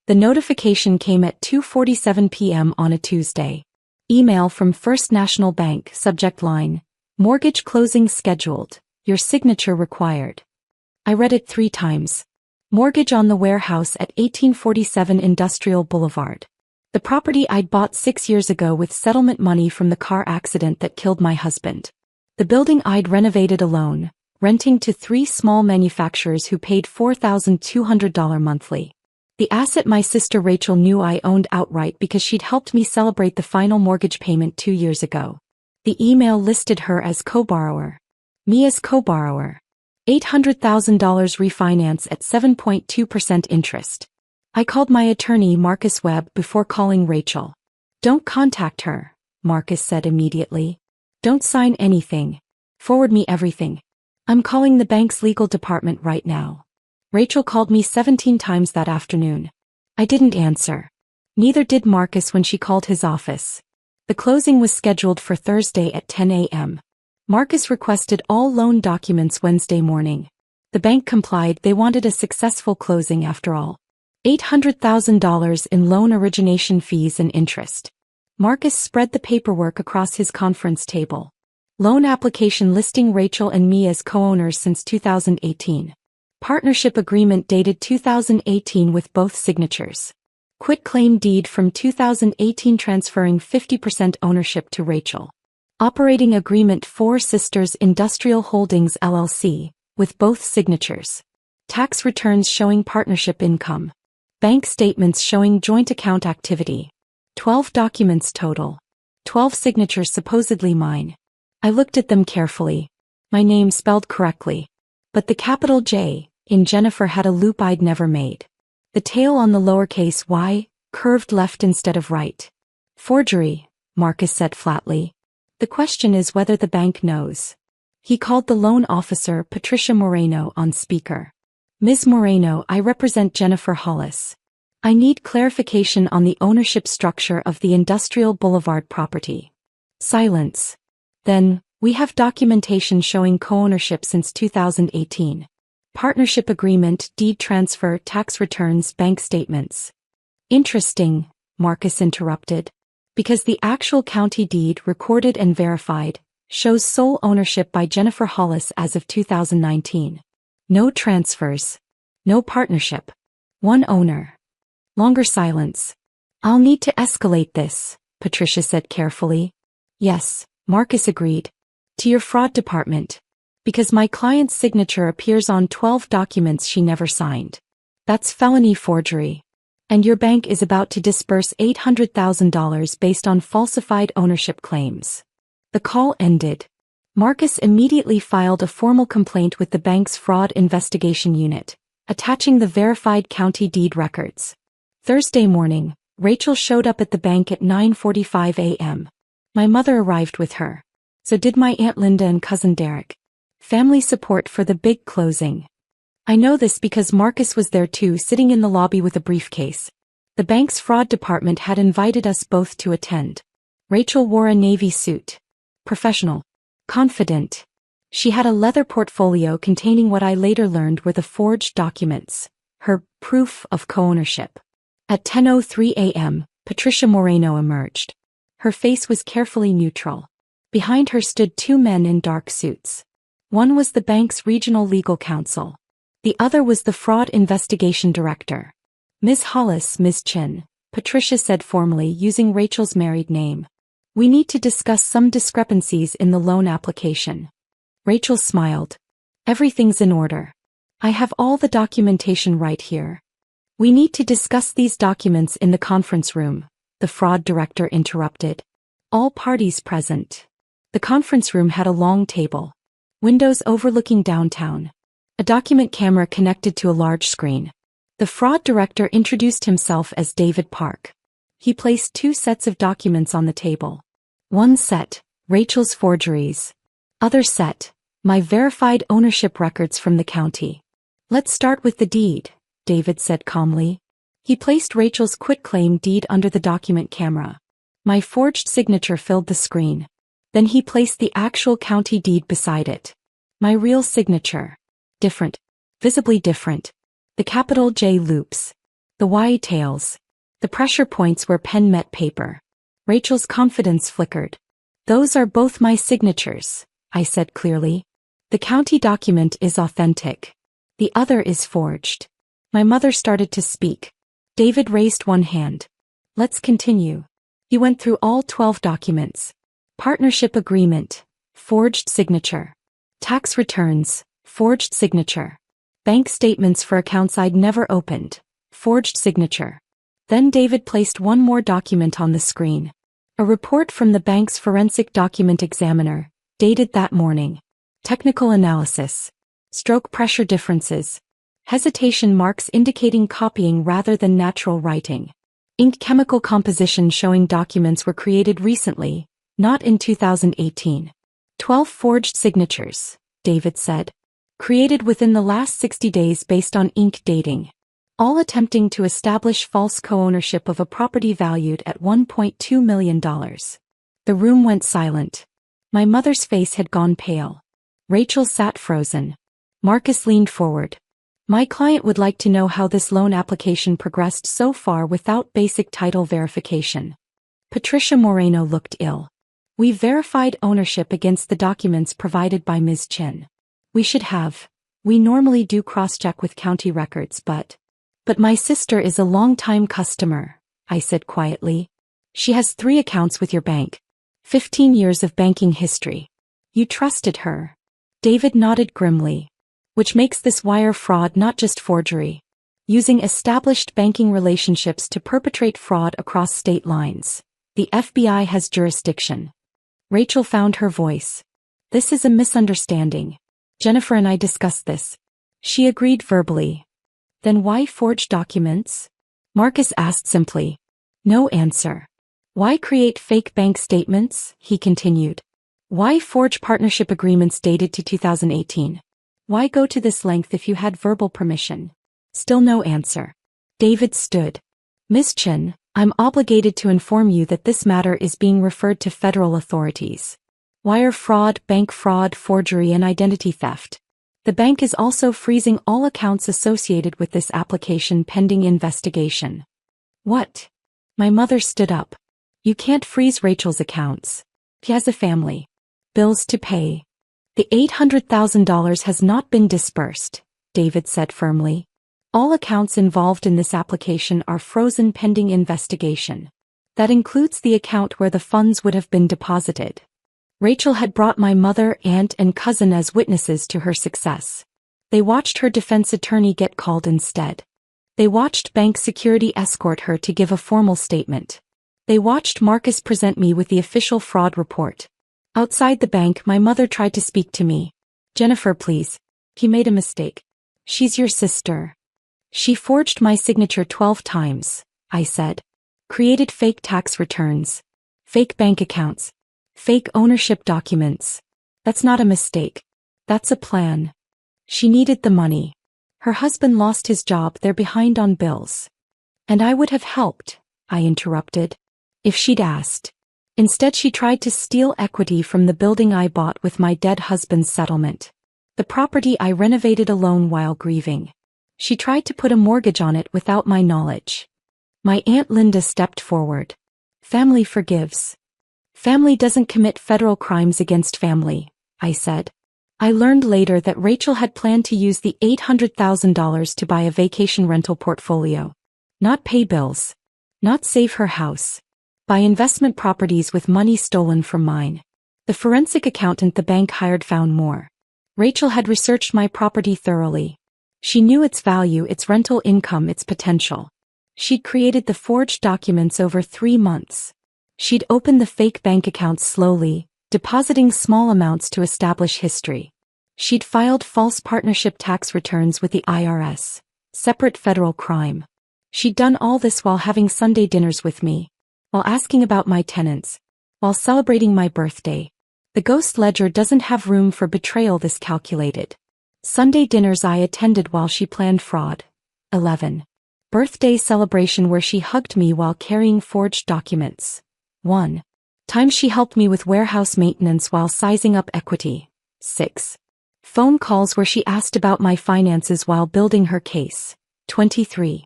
The notification came at 2:47 p.m. on a Tuesday. Email from First National Bank, subject line, mortgage closing scheduled, your signature required. I read it 3 times. Mortgage on the warehouse at 1847 Industrial Boulevard. The property I'd bought 6 years ago with settlement money from the car accident that killed my husband. The building I'd renovated alone, renting to 3 small manufacturers who paid $4,200 monthly. The asset my sister Rachel knew I owned outright because she'd helped me celebrate the final mortgage payment 2 years ago. The email listed her as co-borrower. Me as co-borrower. $800,000 refinance at 7.2% interest. I called my attorney Marcus Webb before calling Rachel. Don't contact her, Marcus said immediately. Don't sign anything. Forward me everything. I'm calling the bank's legal department right now. Rachel called me 17 times that afternoon. I didn't answer. Neither did Marcus when she called his office. The closing was scheduled for Thursday at 10 a.m. Marcus requested all loan documents Wednesday morning. The bank complied. They wanted a successful closing after all. $800,000 in loan origination fees and interest. Marcus spread the paperwork across his conference table. Loan application listing Rachel and me as co-owners since 2018. Partnership agreement dated 2018 with both signatures. Quitclaim deed from 2018 transferring 50% ownership to Rachel. Operating agreement Four Sisters Industrial Holdings LLC, with both signatures. Tax returns showing partnership income. Bank statements showing joint account activity. 12 documents total. 12 signatures supposedly mine. I looked at them carefully. My name spelled correctly. But the capital J in Jennifer had a loop I'd never made. The tail on the lowercase y curved left instead of right. Forgery, Marcus said flatly. The question is whether the bank knows. He called the loan officer Patricia Moreno on speaker. Ms. Moreno, I represent Jennifer Hollis. I need clarification on the ownership structure of the Industrial Boulevard property. Silence. Then, we have documentation showing co-ownership since 2018. Partnership agreement, deed transfer, tax returns, bank statements. Interesting, Marcus interrupted. Because the actual county deed recorded and verified shows sole ownership by Jennifer Hollis as of 2019. No transfers. No partnership. One owner. Longer silence. I'll need to escalate this, Patricia said carefully. Yes, Marcus agreed. To your fraud department. Because my client's signature appears on 12 documents she never signed. That's felony forgery. And your bank is about to disburse $800,000 based on falsified ownership claims. The call ended. Marcus immediately filed a formal complaint with the bank's fraud investigation unit, attaching the verified county deed records. Thursday morning, Rachel showed up at the bank at 9:45 a.m. My mother arrived with her. So did my Aunt Linda and cousin Derek. Family support for the big closing. I know this because Marcus was there too, sitting in the lobby with a briefcase. The bank's fraud department had invited us both to attend. Rachel wore a navy suit. Professional. Confident. She had a leather portfolio containing what I later learned were the forged documents. Her proof of co-ownership. At 10:03 a.m., Patricia Moreno emerged. Her face was carefully neutral. Behind her stood 2 men in dark suits. One was the bank's regional legal counsel. The other was the fraud investigation director. Ms. Hollis, Ms. Chin, Patricia said formally using Rachel's married name. We need to discuss some discrepancies in the loan application. Rachel smiled. Everything's in order. I have all the documentation right here. We need to discuss these documents in the conference room, the fraud director interrupted. All parties present. The conference room had a long table. Windows overlooking downtown. A document camera connected to a large screen. The fraud director introduced himself as David Park. He placed 2 sets of documents on the table. One set, Rachel's forgeries. Other set, my verified ownership records from the county. Let's start with the deed, David said calmly. He placed Rachel's quitclaim deed under the document camera. My forged signature filled the screen. Then he placed the actual county deed beside it. My real signature. Different. Visibly different. The capital J loops. The why tails. The pressure points where pen met paper. Rachel's confidence flickered. Those are both my signatures, I said clearly. The county document is authentic. The other is forged. My mother started to speak. David raised one hand. Let's continue. He went through all 12 documents. Partnership agreement, forged signature. Tax returns, forged signature. Bank statements for accounts I'd never opened, forged signature. Then David placed one more document on the screen. A report from the bank's forensic document examiner, dated that morning. Technical analysis. Stroke pressure differences. Hesitation marks indicating copying rather than natural writing. Ink chemical composition showing documents were created recently, not in 2018. 12 forged signatures, David said. Created within the last 60 days based on ink dating. All attempting to establish false co-ownership of a property valued at $1.2 million. The room went silent. My mother's face had gone pale. Rachel sat frozen. Marcus leaned forward. My client would like to know how this loan application progressed so far without basic title verification. Patricia Moreno looked ill. We verified ownership against the documents provided by Ms. Chin. We should have. We normally do cross-check with county records, but my sister is a long-time customer, I said quietly. She has 3 accounts with your bank. 15 years of banking history. You trusted her. David nodded grimly. Which makes this wire fraud not just forgery. Using established banking relationships to perpetrate fraud across state lines. The FBI has jurisdiction. Rachel found her voice. This is a misunderstanding. Jennifer and I discussed this. She agreed verbally. Then why forge documents? Marcus asked simply. No answer. Why create fake bank statements? He continued. Why forge partnership agreements dated to 2018? Why go to this length if you had verbal permission? Still no answer. David stood. Ms. Chin, I'm obligated to inform you that this matter is being referred to federal authorities. Wire fraud, bank fraud, forgery, and identity theft. The bank is also freezing all accounts associated with this application pending investigation. What? My mother stood up. You can't freeze Rachel's accounts. She has a family. Bills to pay. The $800,000 has not been disbursed, David said firmly. All accounts involved in this application are frozen pending investigation. That includes the account where the funds would have been deposited. Rachel had brought my mother, aunt, and cousin as witnesses to her success. They watched her defense attorney get called instead. They watched bank security escort her to give a formal statement. They watched Marcus present me with the official fraud report. Outside the bank, my mother tried to speak to me. Jennifer, please. He made a mistake. She's your sister. She forged my signature 12 times, I said. Created fake tax returns. Fake bank accounts. Fake ownership documents. That's not a mistake. That's a plan. She needed the money. Her husband lost his job, they're behind on bills. And I would have helped, I interrupted, if she'd asked. Instead, she tried to steal equity from the building I bought with my dead husband's settlement. The property I renovated alone while grieving. She tried to put a mortgage on it without my knowledge. My Aunt Linda stepped forward. Family forgives. Family doesn't commit federal crimes against family, I said. I learned later that Rachel had planned to use the $800,000 to buy a vacation rental portfolio. Not pay bills. Not save her house. Buy investment properties with money stolen from mine. The forensic accountant the bank hired found more. Rachel had researched my property thoroughly. She knew its value, its rental income, its potential. She'd created the forged documents over 3 months. She'd opened the fake bank accounts slowly, depositing small amounts to establish history. She'd filed false partnership tax returns with the IRS, separate federal crime. She'd done all this while having Sunday dinners with me, while asking about my tenants, while celebrating my birthday. The ghost ledger doesn't have room for betrayal this calculated. Sunday dinners I attended while she planned fraud. 11. Birthday celebration where she hugged me while carrying forged documents. 1. Time she helped me with warehouse maintenance while sizing up equity. 6. Phone calls where she asked about my finances while building her case. 23.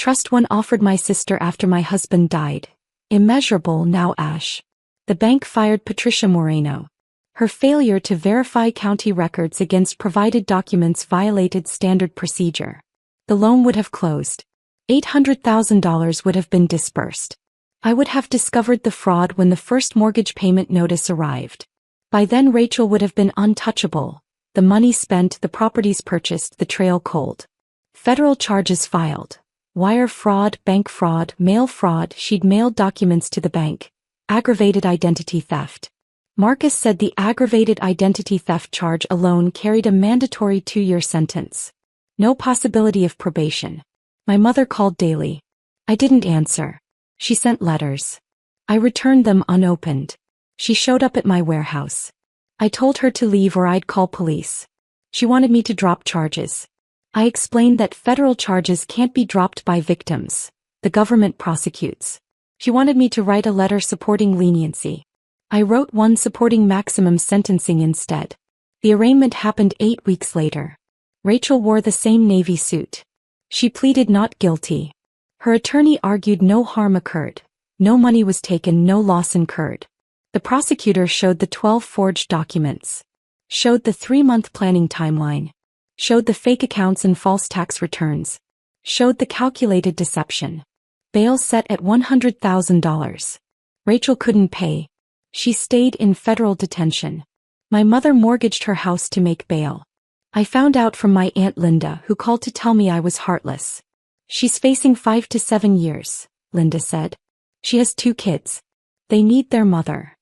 Trust one offered my sister after my husband died. Immeasurable now ash. The bank fired Patricia Moreno. Her failure to verify county records against provided documents violated standard procedure. The loan would have closed. $800,000 would have been disbursed. I would have discovered the fraud when the first mortgage payment notice arrived. By then Rachel would have been untouchable. The money spent, the properties purchased, the trail cold. Federal charges filed. Wire fraud, bank fraud, mail fraud. She'd mailed documents to the bank. Aggravated identity theft. Marcus said the aggravated identity theft charge alone carried a mandatory 2-year sentence. No possibility of probation. My mother called daily. I didn't answer. She sent letters. I returned them unopened. She showed up at my warehouse. I told her to leave or I'd call police. She wanted me to drop charges. I explained that federal charges can't be dropped by victims. The government prosecutes. She wanted me to write a letter supporting leniency. I wrote one supporting maximum sentencing instead. The arraignment happened 8 weeks later. Rachel wore the same navy suit. She pleaded not guilty. Her attorney argued no harm occurred. No money was taken, no loss incurred. The prosecutor showed the 12 forged documents. Showed the 3-month planning timeline. Showed the fake accounts and false tax returns. Showed the calculated deception. Bail set at $100,000. Rachel couldn't pay. She stayed in federal detention. My mother mortgaged her house to make bail. I found out from my Aunt Linda, who called to tell me I was heartless. She's facing 5 to 7 years, Linda said. She has 2 kids. They need their mother.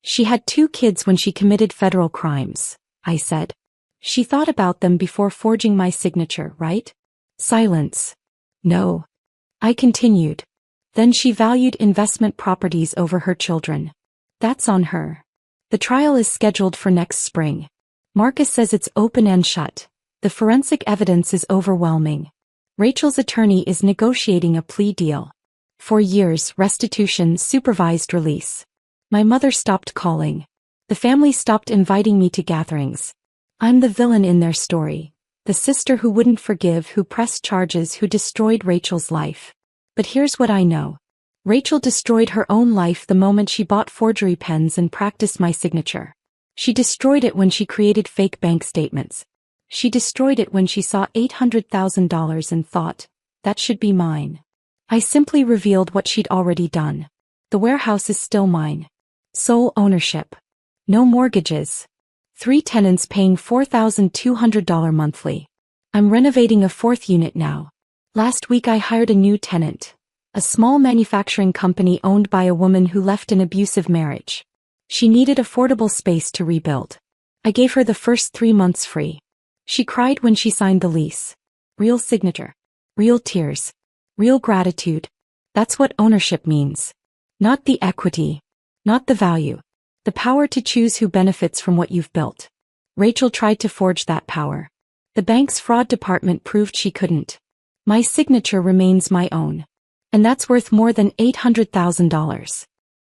She had 2 kids when she committed federal crimes, I said. She thought about them before forging my signature, right? Silence. No. I continued. Then she valued investment properties over her children. That's on her. The trial is scheduled for next spring. Marcus says it's open and shut. The forensic evidence is overwhelming. Rachel's attorney is negotiating a plea deal. For years, restitution, supervised release. My mother stopped calling. The family stopped inviting me to gatherings. I'm the villain in their story. The sister who wouldn't forgive, who pressed charges, who destroyed Rachel's life. But here's what I know. Rachel destroyed her own life the moment she bought forgery pens and practiced my signature. She destroyed it when she created fake bank statements. She destroyed it when she saw $800,000 and thought, that should be mine. I simply revealed what she'd already done. The warehouse is still mine. Sole ownership. No mortgages. 3 tenants paying $4,200 monthly. I'm renovating a 4th unit now. Last week I hired a new tenant. A small manufacturing company owned by a woman who left an abusive marriage. She needed affordable space to rebuild. I gave her the first 3 months free. She cried when she signed the lease. Real signature. Real tears. Real gratitude. That's what ownership means. Not the equity. Not the value. The power to choose who benefits from what you've built. Rachel tried to forge that power. The bank's fraud department proved she couldn't. My signature remains my own. And that's worth more than $800,000.